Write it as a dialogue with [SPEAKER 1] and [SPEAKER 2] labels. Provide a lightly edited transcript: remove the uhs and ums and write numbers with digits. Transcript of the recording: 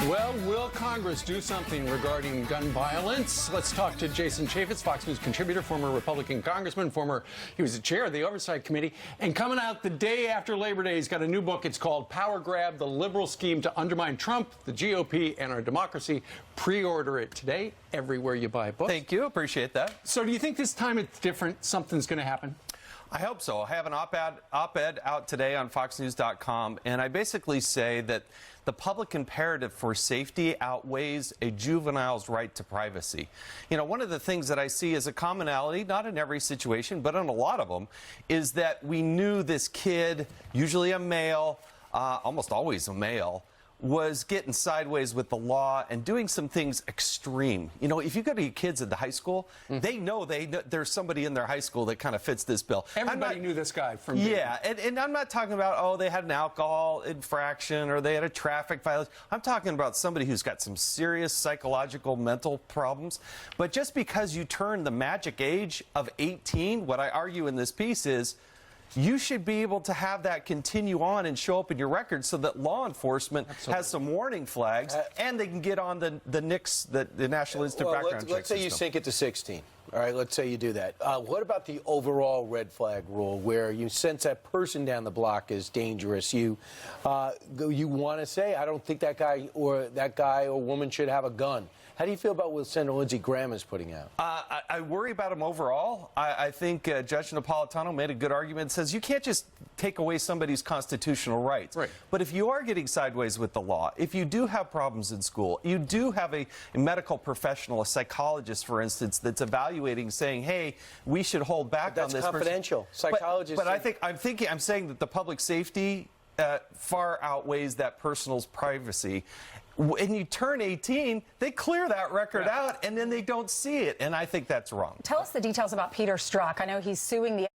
[SPEAKER 1] Well, will Congress do something regarding gun violence? Let's talk to Jason Chaffetz, Fox News contributor, former Republican congressman, he was the chair of the Oversight Committee. And coming out the day after Labor Day, he's got a new book. It's called Power Grab, The Liberal Scheme to Undermine Trump, the GOP, and Our Democracy. Pre-order it today, everywhere you buy books.
[SPEAKER 2] Thank you. Appreciate that.
[SPEAKER 1] So do you think this time it's different? Something's going to happen?
[SPEAKER 2] I hope so. I have an op-ed out today on foxnews.com, and I basically say that the public imperative for safety outweighs a juvenile's right to privacy. You know, one of the things that I see as a commonality, not in every situation, but in a lot of them, is that we knew this kid, usually a male, almost always a male, was getting sideways with the law and doing some things extreme. You know, if you go to your kids at the high school, they know there's somebody in their high school that kind of fits this bill.
[SPEAKER 1] Everybody knew this guy from
[SPEAKER 2] Yeah, and I'm not talking about, oh, they had an alcohol infraction or they had a traffic violation. I'm talking about somebody who's got some serious psychological, mental problems. But just because you turn the magic age of 18, what I argue in this piece is, you should be able to have that continue on and show up in your record so that law enforcement has some warning flags and they can get on the NICS, the National Institute of Background Check
[SPEAKER 3] Let's say you sink it to 16. All right, let's say you do that. What about the overall red flag rule where you sense that person down the block is dangerous? You want to say, I don't think that guy or woman should have a gun. How do you feel about what Senator Lindsey Graham is putting out?
[SPEAKER 2] I worry about him overall. I think Judge Napolitano made a good argument. Says you can't just take away somebody's constitutional rights.
[SPEAKER 1] Right.
[SPEAKER 2] But if you are getting sideways with the law, if you do have problems in school, you do have a medical professional, a psychologist, for instance, that's evaluating, saying, "Hey, we should hold back on this."
[SPEAKER 3] That's confidential. Psychologists.
[SPEAKER 2] But I'm saying that the public safety far outweighs that person's privacy. When you turn 18, they clear that record out, and then they don't see it, and I think that's wrong.
[SPEAKER 4] Tell us the details about Peter Strzok. I know he's suing the